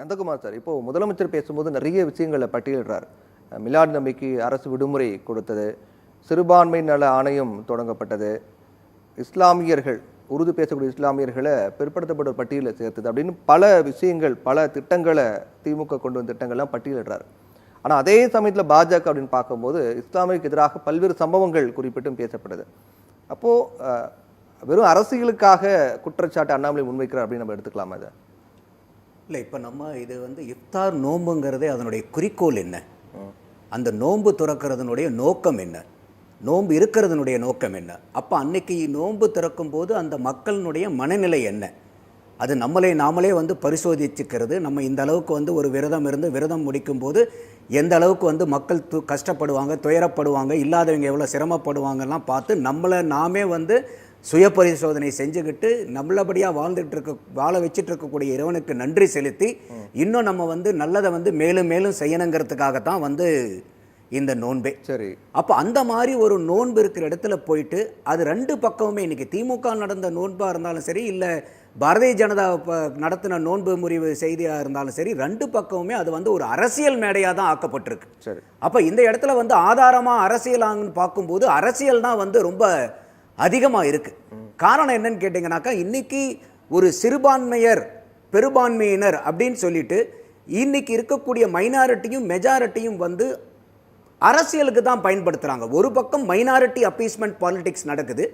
Nandakumar sir, இப்போ முதலமைச்சர் பேசும்போது நிறைய விஷயங்களை பட்டியலிடுறார். மிலாட் நபிக்கு அரசு விடுமுறை கொடுத்தது, சிறுபான்மை நல ஆணையம் தொடங்கப்பட்டது, இஸ்லாமியர்கள் உருது பேசக்கூடிய இஸ்லாமியர்களை பிற்படுத்தப்பட்ட பட்டியலில் சேர்த்தது அப்படின்னு பல விஷயங்கள், பல திட்டங்களை திமுக கொண்டு வந்த திட்டங்கள்லாம் பட்டியலிடுறார். ஆனால் அதே சமயத்தில் பாஜக அப்படின்னு பார்க்கும்போது இஸ்லாமியருக்கு எதிராக பல்வேறு சம்பவங்கள் குறிப்பிட்டும் பேசப்படுது. அப்போது வெறும் அரசியலுக்காக குற்றச்சாட்டு அண்ணாமலை முன்வைக்கிறார் அப்படின்னு நம்ம எடுத்துக்கலாமா இதை? இல்லை, இப்போ நம்ம இது இஃப்தார் நோன்புங்கிறதே அதனுடைய குறிக்கோள் என்ன, அந்த நோன்பு துறக்கிறதுனுடைய நோக்கம் என்ன, நோன்பு இருக்கிறதுனுடைய நோக்கம் என்ன, அப்போ அன்னைக்கு நோன்பு திறக்கும் போது அந்த மக்களினுடைய மனநிலை என்ன, அது நாமளே பரிசோதிச்சுக்கிறது. நம்ம இந்த அளவுக்கு ஒரு விரதம் இருந்து விரதம் முடிக்கும் போது எந்த அளவுக்கு மக்கள் கஷ்டப்படுவாங்க, துயரப்படுவாங்க, இல்லாதவங்க எவ்வளோ சிரமப்படுவாங்கலாம் பார்த்து நம்மளை நாமே சுய பரிசோதனை செஞ்சுக்கிட்டு நல்லபடியாக வாழ வச்சுட்டு இருக்கக்கூடிய இறைவனுக்கு நன்றி செலுத்தி இன்னும் நம்ம நல்லதை மேலும் மேலும் செய்யணுங்கிறதுக்காகத்தான் இந்த நோன்பே. சரி, அப்போ அந்த மாதிரி ஒரு நோன்பு இருக்கிற இடத்துல போயிட்டு அது ரெண்டு பக்கமுமே இன்னைக்கு திமுக நடந்த நோன்பாக இருந்தாலும் சரி, இல்லை பாரதிய ஜனதா நடத்தின நோன்பு முறிவு செய்தியாக இருந்தாலும் சரி, ரெண்டு பக்கமுமே அது ஒரு அரசியல் மேடையாக தான் ஆக்கப்பட்டிருக்கு. சரி, அப்போ இந்த இடத்துல ஆதாரமாக அரசியலாங்கன்னு பார்க்கும்போது அரசியல் தான் ரொம்ப அதிகமாக இருக்குது. காரணம் என்னன்னு கேட்டிங்கனாக்கா, இன்னைக்கு ஒரு சிறுபான்மையர் பெரும்பான்மையினர் அப்படின்னு சொல்லிட்டு இன்னைக்கு இருக்கக்கூடிய மைனாரிட்டியும் மெஜாரிட்டியும் அரசியலுக்கு தான் பயன்படுத்துகிறாங்க. ஒரு பக்கம் மைனாரிட்டி அப்பீஸ்மெண்ட் பாலிடிக்ஸ் நடக்குது,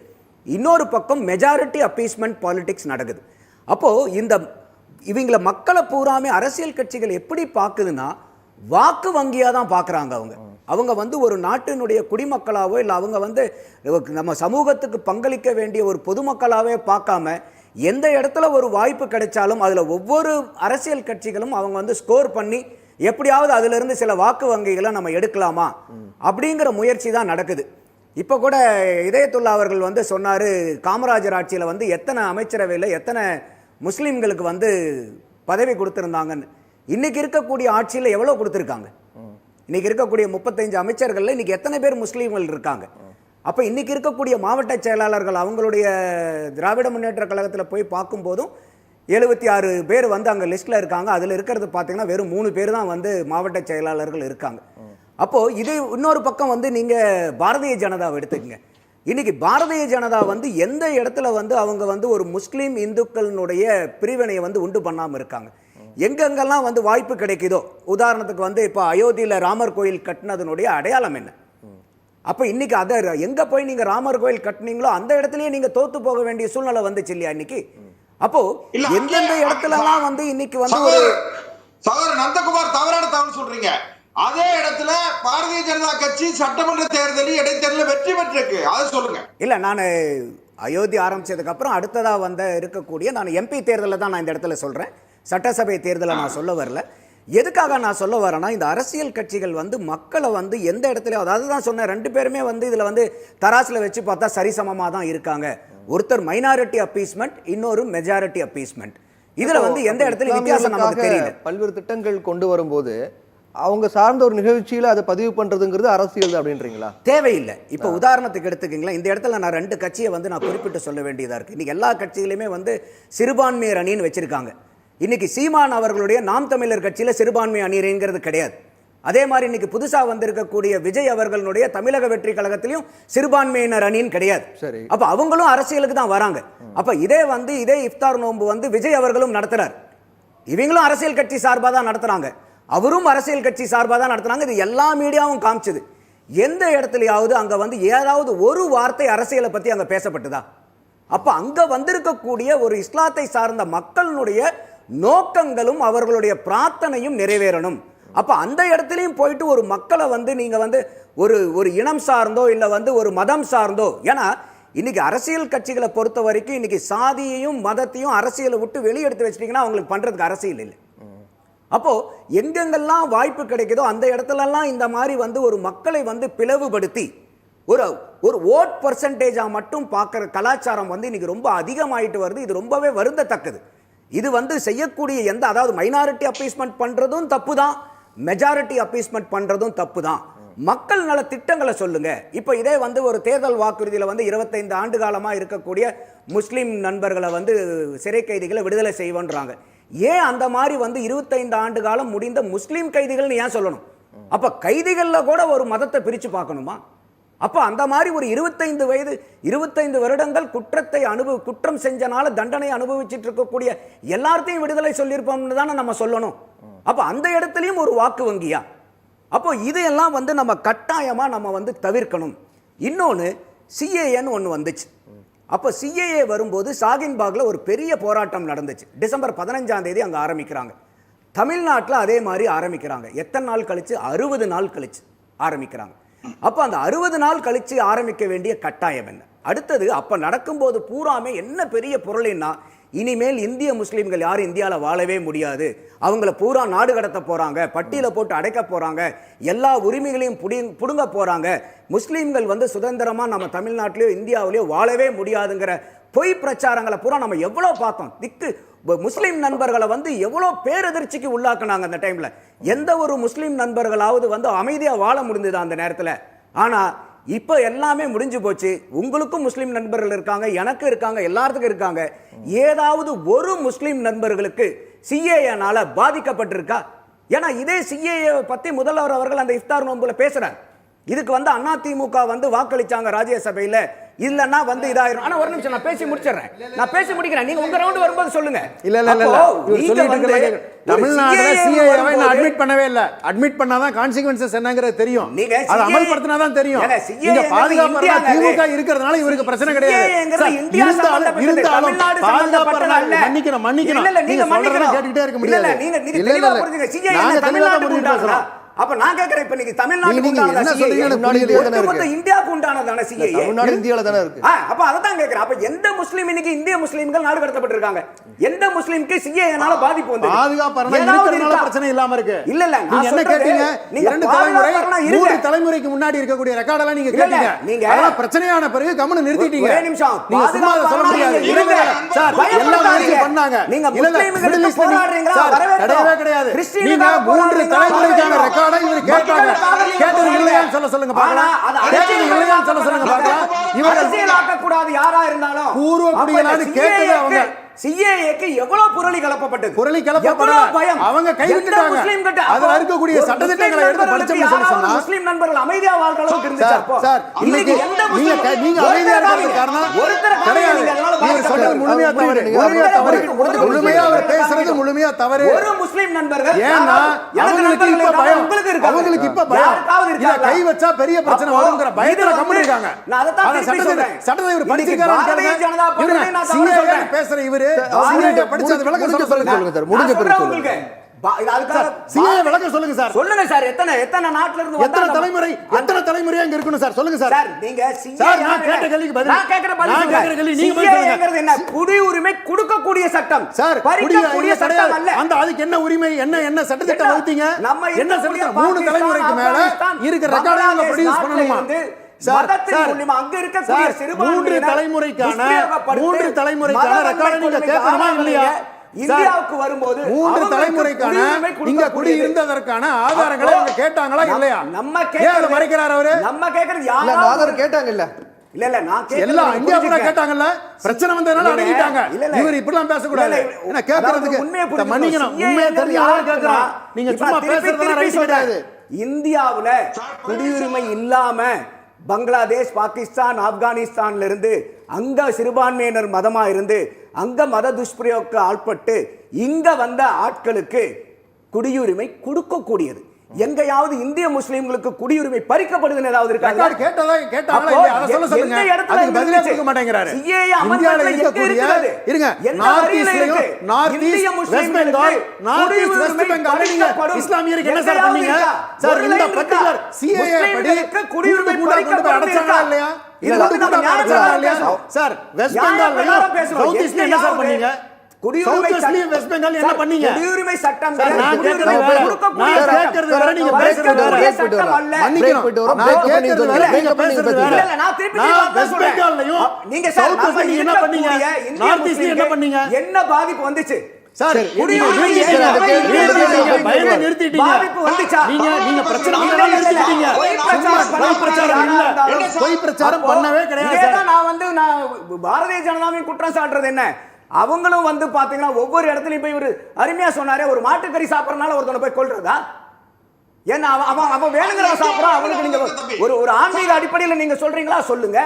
இன்னொரு பக்கம் மெஜாரிட்டி அப்பீஸ்மெண்ட் பாலிடிக்ஸ் நடக்குது. அப்போது இவங்கள மக்களை பூராமே அரசியல் கட்சிகள் எப்படி பார்க்குதுன்னா வாக்கு வங்கியாக தான் பார்க்குறாங்க. அவங்க ஒரு நாட்டினுடைய குடிமக்களாவோ இல்லை அவங்க நம்ம சமூகத்துக்கு பங்களிக்க வேண்டிய ஒரு பொதுமக்களாகவே பார்க்காம எந்த இடத்துல ஒரு வாய்ப்பு கிடைச்சாலும் அதில் ஒவ்வொரு அரசியல் கட்சிகளும் அவங்க ஸ்கோர் பண்ணி எப்படியாவது அதிலிருந்து சில வாக்கு வங்கிகளை நம்ம எடுக்கலாமா அப்படிங்கிற முயற்சி தான் நடக்குது. இப்போ கூட இதயத்துல்லா அவர்கள் சொன்னார், காமராஜர் ஆட்சியில் எத்தனை அமைச்சரவையில் எத்தனை முஸ்லீம்களுக்கு பதவி கொடுத்துருந்தாங்கன்னு. இன்னைக்கு இருக்கக்கூடிய ஆட்சியில் எவ்வளோ கொடுத்துருக்காங்க? இன்னைக்கு இருக்கக்கூடிய 35 அமைச்சர்கள் இன்னைக்கு எத்தனை பேர் முஸ்லீம்கள் இருக்காங்க? அப்போ இன்னைக்கு இருக்கக்கூடிய மாவட்ட செயலாளர்கள் அவங்களுடைய திராவிட முன்னேற்ற கழகத்தில் போய் பார்க்கும்போதும் 76 பேர் அங்கே லிஸ்ட்டில் இருக்காங்க. அதில் இருக்கிறது பார்த்தீங்கன்னா வெறும் 3 பேர் தான் மாவட்ட செயலாளர்கள் இருக்காங்க. அப்போது இது இன்னொரு பக்கம் நீங்கள் பாரதிய ஜனதாவை எடுத்துக்கங்க. இன்னைக்கு பாரதிய ஜனதா எந்த இடத்துல அவங்க ஒரு முஸ்லீம் இந்துக்களினுடைய பிரிவினையை உண்டு பண்ணாமல் இருக்காங்க. எங்கெங்கெல்லாம் வாய்ப்பு கிடைக்குதோ, உதாரணத்துக்கு இப்போ அயோத்தியில் ராமர் கோயில் கட்டினதனுடைய அடையாளம் என்ன? அப்போ இன்னைக்கு அதை எங்கே போய் நீங்கள் ராமர் கோயில் கட்டினீங்களோ அந்த இடத்துலயே நீங்கள் தோத்து போக வேண்டிய சூழ்நிலை வந்துச்சு இல்லையா இன்னைக்கு? அப்போ எந்தெந்த இடத்துலலாம் இன்னைக்கு ஒரு சகோதரர் நந்தகுமார் தவறான தகவல் சொல்றீங்க. அதே இடத்துல பாரதிய ஜனதா கட்சி சட்டமன்ற தேர்தலில் இடைத்தேர்தலில் வெற்றி பெற்றிருக்கு, அதை சொல்லுங்க. இல்ல, நான் அயோத்தி ஆரம்பிச்சதுக்கு அப்புறம் அடுத்ததா இருக்கக்கூடிய நான் எம்பி தேர்தலில் தான் நான் இந்த இடத்துல சொல்றேன், சட்டசபை தேர்தலை நான் சொல்ல வரல. எதுக்காக நான் சொல்ல வரேன்னா, இந்த அரசியல் கட்சிகள் மக்களை எந்த இடத்துல, அதாவது தான் சொன்னேன், ரெண்டு பேருமே இதுல தராசில் வச்சு பார்த்தா சரிசமமாக தான் இருக்காங்க. ஒருத்தர் மைனாரிட்டி அப்பீஸ்மெண்ட், இன்னொரு மெஜாரிட்டி அப்பீஸ்மெண்ட். இதுல எந்த இடத்துல வித்தியாசம் நமக்கு தெரியல. பல்வேறு திட்டங்கள் கொண்டு வரும்போது அவங்க சார்ந்த ஒரு நிகழ்ச்சியில அதை பதிவு பண்றதுங்கிறது அரசியல் அப்படின்றீங்களா? தேவையில்லை. இப்போ உதாரணத்துக்கு எடுத்துக்கீங்களா, இந்த இடத்துல நான் ரெண்டு கட்சியை நான் குறிப்பிட்டு சொல்ல வேண்டியதா இருக்கு. இன்னைக்கு எல்லா கட்சிகளுமே சிறுபான்மையர் அணின்னு வச்சிருக்காங்க. இன்னைக்கு சீமான் அவர்களுடைய நாம் தமிழர் கட்சியில சிறுபான்மை அணிங்கிறது கிடையாது. அதே மாதிரி இன்னைக்கு புதுசா வந்திருக்கக்கூடிய விஜய் அவர்களுடைய தமிழக வெற்றி கழகத்திலையும் சிறுபான்மையினர் அணின்னு கிடையாது. அப்ப அவங்களும் அரசியலுக்கு தான் வராங்க. அப்ப இதே இஃப்தார் நோன்பு விஜய் அவர்களும் நடத்துறார். இவங்களும் அரசியல் கட்சி சார்பாக தான் நடத்துறாங்க, அவரும் அரசியல் கட்சி சார்பாக தான் நடத்துறாங்க. இது எல்லா மீடியாவும் காமிச்சது. எந்த இடத்துலயாவது அங்க ஏதாவது ஒரு வார்த்தை அரசியலை பத்தி அங்க பேசப்பட்டதா? அப்ப அங்க வந்திருக்கக்கூடிய ஒரு இஸ்லாத்தை சார்ந்த மக்களுடைய நோக்கங்களும் அவர்களுடைய பிரார்த்தனையும் நிறைவேறணும். அப்ப அந்த இடத்துலயும் போயிட்டு ஒரு மக்களை நீங்க ஒரு இனம் சார்ந்தோ இல்ல ஒரு மதம் சார்ந்தோ, ஏன்னா இன்னைக்கு அரசியல் கட்சிகளை பொறுத்த வரைக்கும் இன்னைக்கு சாதியையும் மதத்தையும் அரசியலை விட்டு வெளியெடுத்து வச்சிட்டீங்கன்னா அவங்களுக்கு பண்றதுக்கு அரசியல் இல்லை. அப்போ எங்கெங்கெல்லாம் வாய்ப்பு கிடைக்குதோ அந்த இடத்துலலாம் இந்த மாதிரி ஒரு மக்களை பிளவுபடுத்தி ஒரு ஓட் பர்சன்டேஜா மட்டும் பார்க்குற கலாச்சாரம் இன்னைக்கு ரொம்ப அதிகமாயிட்டு வருது. இது ரொம்பவே வருந்தத்தக்கது. இது செய்யக்கூடிய அதாவது மைனாரிட்டி அப்பீஸ்மெண்ட் பண்றதும் தப்பு தான், மெஜாரிட்டி அப்பீஸ்மெண்ட் பண்றதும் தப்பு தான். மக்கள் நல திட்டங்களை சொல்லுங்க. இப்போ இதே ஒரு தேர்தல் வாக்குறுதியில் 25 ஆண்டு காலமாக இருக்கக்கூடிய முஸ்லீம் நண்பர்களை சிறை கைதிகளை விடுதலை செய்வோன்றாங்க. ஏன் அந்த மாதிரி வந்து 25 ஆண்டு காலம் முடிந்த முஸ்லீம் கைதிகள்னு ஏன் சொல்லணும்? அப்ப கைதிகள்ல கூட ஒரு மதத்தை பிரிச்சு பார்க்கணுமா? அப்ப அந்த மாதிரி ஒரு 25 வருடங்கள் குற்றம் செஞ்சனால தண்டனை அனுபவிச்சுட்டு இருக்கக்கூடிய எல்லாத்தையும் விடுதலை சொல்லியிருப்போம்னு தானே நம்ம சொல்லணும். அப்ப அந்த இடத்துலயும் ஒரு வாக்கு வங்கியா? அப்போ இதையெல்லாம் வந்து நம்ம கட்டாயமா நம்ம வந்து தவிர்க்கணும். இன்னொன்னு சிஏஏன்னு ஒன்று வந்துச்சு. அப்போ சிஏஏ வரும்போது ஷாகின்பாக்ல ஒரு பெரிய போராட்டம் நடந்துச்சு. டிசம்பர் 15ஆம் தேதி அங்கே ஆரம்பிக்கிறாங்க. தமிழ்நாட்டில் அதே மாதிரி ஆரம்பிக்கிறாங்க. எத்தனை நாள் கழிச்சு? 60 நாள் கழிச்சு ஆரம்பிக்கிறாங்க. அப்போ அந்த 60 நாள் கழிச்சு ஆரம்பிக்க வேண்டிய கட்டாயம் என்ன? அடுத்தது அப்போ நடக்கும்போது பூராமே என்ன பெரிய பொருள்னா, இனிமேல் இந்திய முஸ்லீம்கள் யாரும் இந்தியாவில் வாழவே முடியாது, அவங்கள பூரா நாடு கடத்த போறாங்க, பட்டியல போட்டு அடைக்க போறாங்க, எல்லா உரிமைகளையும் புடுங்க போறாங்க, முஸ்லீம்கள் வந்து சுதந்திரமா நம்ம தமிழ்நாட்டிலேயோ இந்தியாவிலேயோ வாழவே முடியாதுங்கிற பொய் பிரச்சாரங்களை பூரா நம்ம எவ்வளவு பார்த்தோம். முஸ்லீம் நண்பர்களை வந்து எவ்வளவு பேரதிர்ச்சிக்கு உள்ளாக்குனாங்க அந்த டைம்ல. எந்த ஒரு முஸ்லீம் நண்பர்களாவது வந்து அமைதியா வாழ முடிந்தது அந்த நேரத்தில்? ஆனா இப்போ எல்லாமே முடிஞ்சு போச்சு. உங்களுக்கும் முஸ்லீம் நண்பர்கள் இருக்காங்க, எனக்கு இருக்காங்க, எல்லாத்துக்கும் இருக்காங்க. ஏதாவது ஒரு முஸ்லீம் நண்பர்களுக்கு சிஏஏனால பாதிக்கப்பட்டிருக்கா? ஏன்னா இதே சிஏஏ பத்தி முதல்வர் அவர்கள் அந்த இஃப்தார் நோன்புல பேசுறார். இதுக்கு வந்து அதிமுக வந்து வாக்களிச்சாங்க ராஜ்யசபையில, இல்லன்னா வந்து இதாயிரும். ஆனா ஒரு நிமிஷம் நான் பேசி முடிச்சிடுறேன், நான் பேசி முடிக்கிறேன். நீங்க உங்க ரவுண்ட் வரும்போது சொல்லுங்க. இல்ல தமிழ்நாடுல சிஏஏவை அட்மிட் பண்ணவே இல்ல. அட்மிட் பண்ணாதான் கான்சிக்வென்சஸ் என்னங்கிறது தெரியும், அதை அமல்படுத்தினாதான் தெரியும். இங்க பாதுகாப்பு திமுக இருக்கிறதுனால இவருக்கு பிரச்சனை கிடையாது. இருந்தாலும் பாதுகாப்பு மன்னிக்கணும் நீங்க சொல்றத கேட்டுக்கிட்டே இருக்க முடியாது. நாங்க தெளிவா புரிஞ்சு பேசுறோம். அப்ப நான் கேக்குறேன், இப்ப நீங்க தமிழ்நாட்டுக்கு உண்டானதா சிஏஏ? இந்தியாவுக்கு உண்டானதானே சிஏஏ? தமிழ்நாடு இந்தியால தானே இருக்கு. அப்ப அத தான் கேக்குறேன். அப்ப எந்த முஸ்லிம் இன்னைக்கு இந்திய முஸ்லிம்கள் நாடு கடத்தப்பட்டிருக்காங்க? எந்த முஸ்லிம்க்கு சிஏஏனால பாதிப்பு வந்தது? பாதுகாப்பு இருக்கிறதுனால பிரச்சனை இல்லாம இருக்கு. இல்ல நீங்க என்ன கேட்டீங்க? 2 தலைமுறை 3 தலைமுறைக்கு முன்னாடி இருக்கக்கூடிய ரெக்கார்ட் எல்லாம் நீங்க கேட்டீங்க. அதெல்லாம் பிரச்சனையான பிறகு கம்முனு நிறுத்திட்டீங்க. ஒரே நிமிஷம், நீங்க சும்மா சொல்ல முடியாது. சார் எல்லாம் முயற்சி பண்ணாங்க. நீங்க முஸ்லிம்களுக்கு போராடுறீங்களா? கிடையவே கிடையாது. நீங்க 3 தலைமுறைக்கான ரெக்கார்ட் இவரு கேட்டாங்க. கேட்டது இல்லையான்னு சொல்ல சொல்லுங்க பார்க்கலாம். கேட்டது இல்லையான்னு சொல்ல சொல்லுங்க பார்க்கலாம். இவர்கள் அரசியலாக்க கூடாது யாரா இருந்தாலும். பூர்வ குடிகளான கேட்டது அவங்க. சிஏஏக்கு எவ்வளவு புரளி கலப்பப்பட்டது? புரளி கலப்பப்படல. அவங்க கைவிட்டுட்டாங்க. அதுல இருக்கக்கூடிய சட்டதிட்டங்களை எடுத்து படிச்சோம்னு சொன்னா முஸ்லிம் நண்பர்கள் அமைதியா வாழ்ற அளவுக்கு இருந்துச்சு. அப்போ சார் இன்னைக்கு நீங்க அமைதியா இருக்கிறது காரணம் ஒருத்தர கிடையாது. நீங்க சொல்றது முழுமையா தவறு. முழுமையா அவர் பேசுறது முழுமையா தவறு. ஒரு முஸ்லிம் நண்பர்கள் ஏன்னா அவங்களுக்கு இப்ப பயம். அவங்களுக்கு இப்ப பயம். இத கை வச்சா பெரிய பிரச்சனை வரும்ங்கற பயத்துல கம்முனு இருக்காங்க. நான் அத தான் திருப்பி சொல்றேன். சட்டத்தை இவர் படிச்சிருக்காருன்னு கேளுங்க. சிஏஏ பேசுற இவரு சிஏஏ படிச்சது விளக்கம் சொல்லுங்க சார். முடிஞ்ச பிறகு சொல்லுங்க. சிஏஏ விளக்கம் சொல்லுங்க சார். சொல்லுங்க சார். எத்தனை நாட்டுல இருந்து வந்தாங்க? எத்தனை தலைமுறையா இங்க இருக்கணும் சார்? சொல்லுங்க சார். நீங்க சார் நான் கேட்ட கேள்விக்கு பதில். நான் கேக்குற பதில் நீங்க சொல்லுங்க. என்ன குடியுரிமை கொடுக்கக்கூடிய சட்டம் சார்? பறிக்கக்கூடிய சட்டம் அல்ல. அந்த அதுக்கு என்ன உரிமை, என்ன சட்டத்திட்டம் வகுத்தீங்க? என்ன சட்டத்திட்டம்? 3 தலைமுறைக்கு மேல இருக்க ரெக்கார்டை நீங்க ப்ரொடியூஸ் பண்ணணுமா? அங்க இருக்கக்கூடிய சிறுபான்மையினர் 3 தலைமுறைக்கான ரெக்கார்டை நீங்க கேட்கணுமா இல்லையா? இந்தியாவுக்கு வரும்போது 3 தலைமுறைக்கான இங்க குடி இருந்ததற்கான ஆதாரங்களை அவங்க கேட்டாங்களா இல்லையா? நம்ம கேக்குறது மறைக்கிறார் அவரு. நம்ம கேக்குறது யாரு ஆதாரம் கேட்டாங்க இல்ல? இல்ல நான் கேக்குறது எல்லாம் இந்தியா பூரா கேட்டாங்கல்ல. பிரச்சனை வந்ததனால அடங்கிட்டாங்க. இவர் இப்படி எல்லாம் பேச கூடாது. என்ன கேக்குறதுக்கு மன்னிக்கணும். உண்மையை தெரியாம கேக்குறோம். நீங்க சும்மா பேசுறதெல்லாம் ரைட் கிடையாது. இந்தியாவுல குடியுரிமை இல்லாம பங்களாதேஷ், பாகிஸ்தான், ஆப்கானிஸ்தான்ல இருந்து அங்க சிறுபான்மையினர் மதமா இருந்து அங்க மத துஷ்பிரயோகக்கு ஆட்பட்டு இங்க வந்த ஆட்களுக்கு குடியுரிமை கொடுக்க கூடியது. எங்கயாவது இந்திய முஸ்லிம்களுக்கு குடியுரிமை பறிக்கப்படுதுன்னு ஏதாவது இருக்கா? கேட்டாங்களா இல்லையா? அத சொல்ல சொல்லுங்க. அதுக்கு பதிலே கொடுக்க மாட்டேங்கிறாரு. இந்தியால இருக்கக்கூடிய இருங்க நார்த் ஈஸ்ட்லயும் north east West Bengal north east West Bengal நீங்க இஸ்லாமியருக்கு என்ன சார் பண்ணீங்க? சார் இந்த பர்టిక్యులர் சிஏஏ படி குடியுரிமை பறிக்கப்பட்டு அடச்சாங்களா இல்லையா? இது வந்து நம்ம நியாயம் இல்லையா? சார் வெஸ்ட் பெங்கால்லயும் சவுத் ஈஸ்ட்ல என்ன சார் பண்ணீங்க? குடியுரிமை வெஸ்ட் பெங்கால் என்ன பண்ணீங்க? குடியுரிமை சட்டம் நான் கேக்குறது வேற நீங்க பேசுறது வேற. மன்னிக்கணும். நான் கேக்குறது வேற நீங்க பேசுறது வேற. இல்ல நான் திருப்பி வெஸ்ட் பெங்கால்லயும் நீங்க சவுத் ஈஸ்ட்ல என்ன பண்ணீங்க? நார்த் ஈஸ்ட்ல என்ன பண்ணீங்க? என்ன பாதிப்பு வந்துச்சு? சார் குடியுரிமை பயங்கர நிறுத்திட்டீங்க. பாதிப்பு வந்துச்சா? நீங்க பிரச்சனை பண்ணாம நிறுத்திட்டீங்க. பொய் பிரச்சாரம் இல்ல. பொய் பிரச்சாரம் பண்ணவே கிடையாது சார். நான் பாரதிய ஜனதாவின் குற்றம் சாட்டுறது என்ன? அவங்களும் வந்து பாத்தீங்கன்னா ஒவ்வொரு இடத்துலயும் போய் ஒரு அருமையா சொன்னாரே, ஒரு மாட்டுக்கறி சாப்பிடறதுனால ஒருத்தனை போய் கொல்றதா? ஏன்னா அவன் வேணுங்கிறவன் சாப்பிடறான், அவனுக்கு நீங்க ஒரு ஆன்மீக அடிப்படையில் நீங்க சொல்றீங்களா? சொல்லுங்க.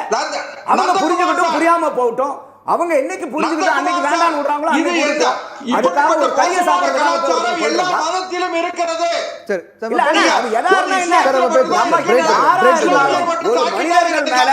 அவங்க புரிஞ்சுக்கிட்டும் புரியாம போகட்டும். அவங்க என்னைக்கு புரிஞ்சுக்கிட்டு அன்னைக்கு வேண்டாம்னு விடுறாங்களோ அதுக்காக ஒரு கையை சாப்பிடுறதுக்காக எல்லா மதத்திலும் இருக்கிறது. இல்ல அது யதார்த்தம் என்ன? நம்ம ஒரு மனிதர்கள் மேல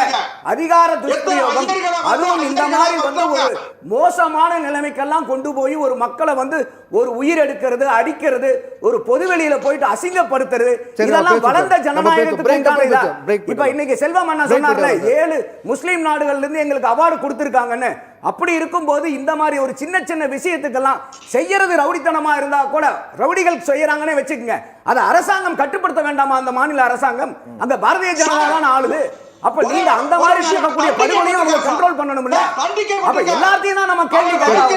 அதிகார துஷ்பிரயோகம், அதுவும் இந்த மாதிரி வந்து ஒரு மோசமான நிலைமைக்கெல்லாம் கொண்டு போய் ஒரு மக்களை வந்து ஒரு உயிர் எடுக்கிறது, அடிக்கிறது, ஒரு பொதுவெளியில போயிட்டு அசிங்கப்படுத்துறது, இதெல்லாம் வளர்ந்த ஜனநாயகத்துக்கு. இப்ப இன்னைக்கு செல்வம் அண்ணா சொன்னார்ல, 7 முஸ்லீம் நாடுகள்ல இருந்து எங்களுக்கு அவார்டு கொடுத்திருக்காங்கன்னு. அப்படி இருக்கும்போது இந்த மாதிரி ஒரு சின்ன சின்ன விஷயத்துக்கெல்லாம் செய்யறது ரவுடித்தனமா இருந்தா கூட, ரவுடிகள் செய்யறாங்கன்னு வச்சுக்கோங்க, அதை அரசாங்கம் கட்டுப்படுத்த வேண்டாமா? அந்த மாநில அரசாங்கம், அங்க பாரதிய ஜனதா தான் ஆளுது. அப்ப நீங்க அந்த மாதிரி நடக்கக்கூடிய படுகொலையும் அவங்க கண்ட்ரோல் பண்ணணும்ல. அப்ப எல்லாத்தையும் தான் நம்ம கேள்வி கேட்கலாம்.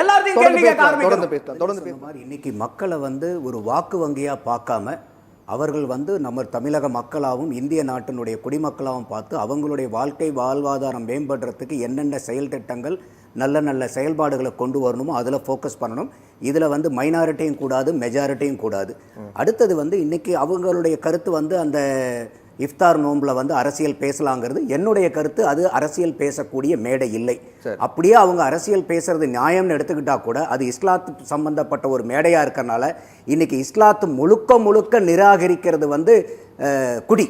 எல்லாத்தையும் கேள்வி கேட்க ஆரம்பிக்கிறோம். இன்னைக்கு மக்களை வந்து ஒரு வாக்கு வங்கியா பார்க்காம, அவர்கள் வந்து நம்ம தமிழக மக்களாகவும் இந்திய நாட்டினுடைய குடிமக்களாகவும் பார்த்து அவங்களுடைய வாழ்க்கை வாழ்வாதாரம் மேம்படுறதுக்கு என்னென்ன செயல் திட்டங்கள், நல்ல நல்ல செயல்பாடுகளை கொண்டு வரணுமோ அதில் ஃபோக்கஸ் பண்ணணும். இதில் வந்து மைனாரிட்டியும் கூடாது, மெஜாரிட்டியும் கூடாது. அடுத்தது வந்து இன்றைக்கி அவங்களுடைய கருத்து வந்து அந்த இஃப்தார் நோம்பில் வந்து அரசியல் பேசலாங்கிறது என்னுடைய கருத்து. அது அரசியல் பேசக்கூடிய மேடை இல்லை. அப்படியே அவங்க அரசியல் பேசுறது நியாயம்னு எடுத்துக்கிட்டா கூட அது இஸ்லாத்து சம்பந்தப்பட்ட ஒரு மேடையாக இருக்கிறனால இன்னைக்கு இஸ்லாத்து முழுக்க முழுக்க நிராகரிக்கிறது வந்து குடி,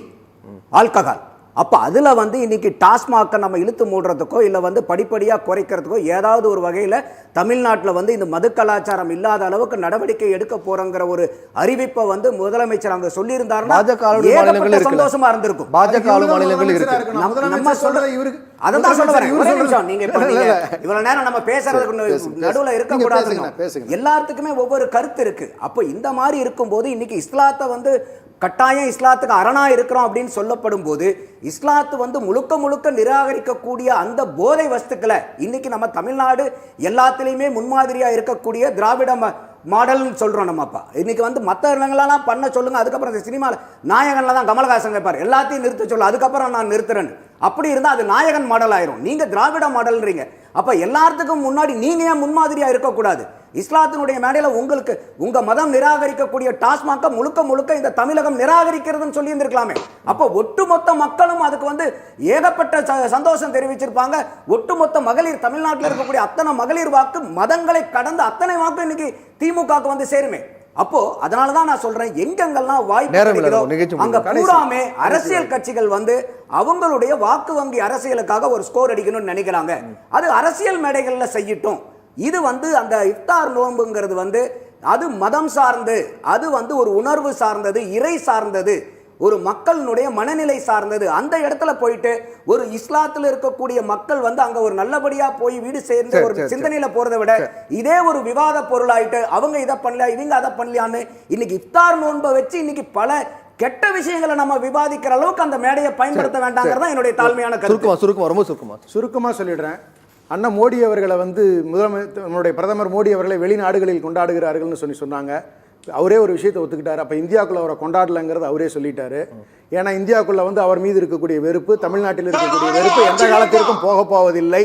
ஆல்கஹால். அப்போ அதில் வந்து இன்னைக்கு டாஸ்மாகை நம்ம இழுத்து மூடுறதுக்கோ இல்லை வந்து படிப்படியாக குறைக்கிறதுக்கோ ஏதாவது ஒரு வகையில் தமிழ்நாட்டில் வந்து இந்த மது கலாச்சாரம் இல்லாத அளவுக்கு நடவடிக்கை எடுக்க போறங்கிற ஒரு அறிவிப்பை வந்து முதலமைச்சர் அங்கே சொல்லியிருந்தாருன்னா சந்தோஷமா இருந்திருக்கும். நம்ம சொல்றது இவருக்கு அதான் சொல்ல வரேன். ஒரே நிமிஷம், நீங்க இவ்வளவு நேரம் நம்ம பேசுறதுக்கு நடுவில் இருக்கக்கூடாது. எல்லாத்துக்குமே ஒவ்வொரு கருத்து இருக்கு. அப்போ இந்த மாதிரி இருக்கும்போது இன்னைக்கு இஸ்லாத்தை வந்து கட்டாயம் இஸ்லாத்துக்கு அரணா இருக்கிறோம் அப்படின்னு சொல்லப்படும் போது இஸ்லாத்து வந்து முழுக்க முழுக்க நிராகரிக்கக்கூடிய அந்த போதை வஸ்துக்களை இன்னைக்கு நம்ம தமிழ்நாடு எல்லாத்திலையுமே முன்மாதிரியா இருக்கக்கூடிய திராவிட மாடல்னு சொல்றோம். நம்மப்பா இன்னைக்கு வந்து மற்ற இடங்களெல்லாம் பண்ண சொல்லுங்க, அதுக்கப்புறம் இந்த சினிமாவில் நாயகன்ல தான் கமலஹாசன் கேட்பார் எல்லாத்தையும் நிறுத்த சொல்ல, அதுக்கப்புறம் நான் நிறுத்துறேன்னு. அப்படி இருந்தால் அது நாயகன் மாடல் ஆயிரும். நீங்க திராவிட மாடல்ன்றீங்க. அப்ப எல்லாத்துக்கும் முன்னாடி நீங்க ஏன் முன்மாதிரியா இருக்கக்கூடாது? இஸ்லாத்தினுடைய மேடையில் உங்களுக்கு உங்க மதம் நிராகரிக்கக்கூடிய டாஸ்மாக முழுக்க முழுக்க இந்த தமிழகம் நிராகரிக்கிறதுன்னு சொல்லி இருந்திருக்கலாமே. அப்போ ஒட்டுமொத்த மக்களும் அதுக்கு வந்து ஏகப்பட்ட சந்தோஷம் தெரிவிச்சிருப்பாங்க. ஒட்டுமொத்த மகளிர், தமிழ்நாட்டில் இருக்கக்கூடிய அத்தனை மகளிர் வாக்கு மதங்களை கடந்து அத்தனை வாக்கு இன்னைக்கு திமுகவுக்கு வந்து சேருமே. அப்போ அதனாலதான் நான் சொல்றேன், எங்கெங்கெல்லாம் வாய்ப்பு அங்க பூராமே அரசியல் கட்சிகள் வந்து அவங்களுடைய வாக்கு வங்கி அரசியலுக்காக ஒரு ஸ்கோர் அடிக்கணும்னு நினைக்கிறாங்க. அது அரசியல் மேடைகள்ல செய்யட்டும். இது வந்து அந்த இஃப்தார் நோன்புங்கிறது வந்து அது மதம் சார்ந்து, அது வந்து ஒரு உணர்வு சார்ந்தது, இறை சார்ந்தது, ஒரு மக்களுடைய மனநிலை சார்ந்தது. அந்த இடத்துல போயிட்டு ஒரு இஸ்லாத்தில் இருக்கக்கூடிய மக்கள் வந்து அங்க ஒரு நல்லபடியா போய் வீடு சேர்ந்து ஒரு சிந்தனையில போறதை விட இதே ஒரு விவாத பொருளாயிட்டு அவங்க இதை பண்ணல இவங்க அதை பண்ணலான்னு இன்னைக்கு இஃப்தார் நோன்பை வச்சு இன்னைக்கு பல கெட்ட விஷயங்களை நம்ம விவாதிக்கிற அளவுக்கு அந்த மேடையை பயன்படுத்த வேண்டாங்கிறதா என்னுடைய தாழ்மையான கருத்து. சுருக்கமா சொல்லிடுறேன். அண்ணன் மோடி அவர்களை வந்து நம்மளுடைய பிரதமர் மோடி அவர்களை வெளிநாடுகளில் கொண்டாடுகிறார்கள்னு சொன்னாங்க. அவரே ஒரு விஷயத்தை ஒத்துக்கிட்டாரு. அப்போ இந்தியாவுக்குள்ள அவரை கொண்டாடலங்கிறது அவரே சொல்லிட்டாரு. ஏன்னா இந்தியாவுக்குள்ள வந்து அவர் மீது இருக்கக்கூடிய வெறுப்பு, தமிழ்நாட்டில் இருக்கக்கூடிய வெறுப்பு எந்த காலத்திற்கும் போக போவதில்லை.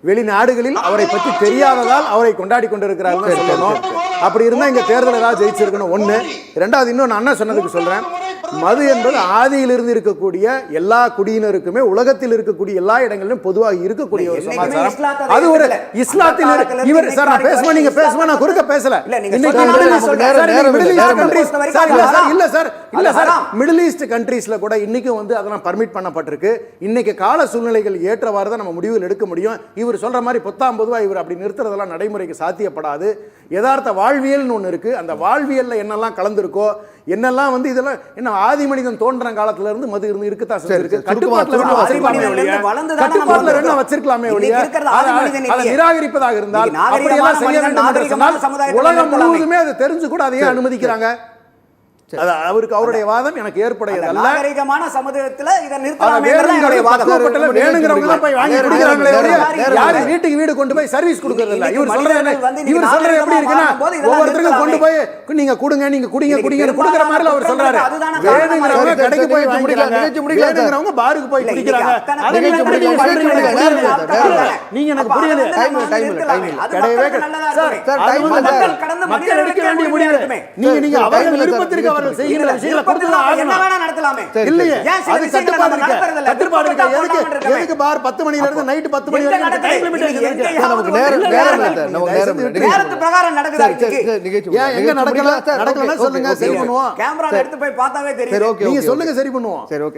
வெளிநாடுகளில் அவரை பற்றி தெரியாததால் அவரை கொண்டாடி கொண்டிருக்கிறார்கள் சொல்லணும். அப்படி இருந்தால் இங்கே தேர்தல் ஏதாவது ஜெயிச்சிருக்கணும். ஒன்று. ரெண்டாவது, இன்னொன்று அண்ணா சொன்னதுக்கு சொல்கிறேன், மது என்பது ஆதியிலிருந்து இருக்கக்கூடிய எல்லா குடியினருக்குமே உலகத்தில் இருக்கக்கூடிய எல்லா இடங்களிலும் பொதுவாக இருக்கக்கூடிய ஒரு சமாச்சாரம். அது ஒரு இஸ்லாத்தில் இவர் சார் நான் பேசுவேன், நீங்க பேசுவேன், நான் குறுக்க பேசல. மிடில் ஈஸ்ட் கண்ட்ரீஸ்ல கூட இன்னைக்கும் வந்து அதெல்லாம் பர்மிட் பண்ணப்பட்டிருக்கு. இன்னைக்கு கால சூழ்நிலைகள் ஏற்றவாறு தான் நம்ம முடிவுகள் எடுக்க முடியும். இவர் சொல்ற மாதிரி 19 ரூபாய் இவர் அப்படி நிறுத்துறதெல்லாம் நடைமுறைக்கு சாத்தியப்படாது. யதார்த்த வாழ்வியல்னு ஒன்று இருக்கு. அந்த வாழ்வியல்ல என்னெல்லாம் கலந்துருக்கோ, என்னெல்லாம் வந்து இதெல்லாம் என்ன ஆதி மனிதன் தோன்ற காலத்துல இருந்து மது இருந்து இருக்கத்தான் செஞ்சிருக்கு. நிராகரிப்பதாக இருந்தால் உலகம் முழுவதுமே அதை தெரிஞ்சு கூட அதையே அனுமதிக்கிறாங்க. அது அவருக்கு அவருடைய வாதம் எனக்கு ஏற்புடையதல்ல. நாகரிகமான சமுதாயத்துல இத ஆனா நிறுத்தலாமே வேணுங்கிறது பக்குவப்பட்டல வேணுங்கிறவங்க தான் போய் வாங்கி குடிக்கிறாங்களே ஒழிய யாரு வீட்டுக்கு வீடு கொண்டு போய் சர்வீஸ் கொடுக்கறது இல்ல. இவர் சொல்றது எப்படி இருக்குன்னா ஒவ்வொருத்தருக்கும் கொண்டு போய் நீங்க குடுங்க நீங்க குடிங்க குடிங்க குடுக்குற மாதிரி அவர் சொல்றாரு. வேணுங்கிறவங்க கடைக்கு போய் வாங்கி குடிக்கிறாங்க, வேணுங்கிறவங்க பாருக்கு போய் குடிக்கிறாங்க. நீங்க எனக்கு புரியல. கிடையவே மக்கள் எடுக்க வேண்டிய முடிவு நீங்க அவர்கள் விருப்பத்திற்கு அவர்கள் செய்கிற விஷயங்களை இல்லையே அது கட்டுப்பாடு இருக்கு. கட்டுப்பாடு இருக்கு. எதுக்கு பார் 10 மணில இருந்து நைட் 10 மணி வரைக்கும் டைம் லிமிட்டேஷன் இருக்கு. நமக்கு நேரம் நேரத்து பிரகாரம் நடக்குதா ஏன் எங்க நடக்கலன்னா சொல்லுங்க, சரி பண்ணுவோம். கேமரா எடுத்து போய் பார்த்தாவே தெரியும். நீங்க சொல்லுங்க, சரி பண்ணுவோம். சரி, ஓகே.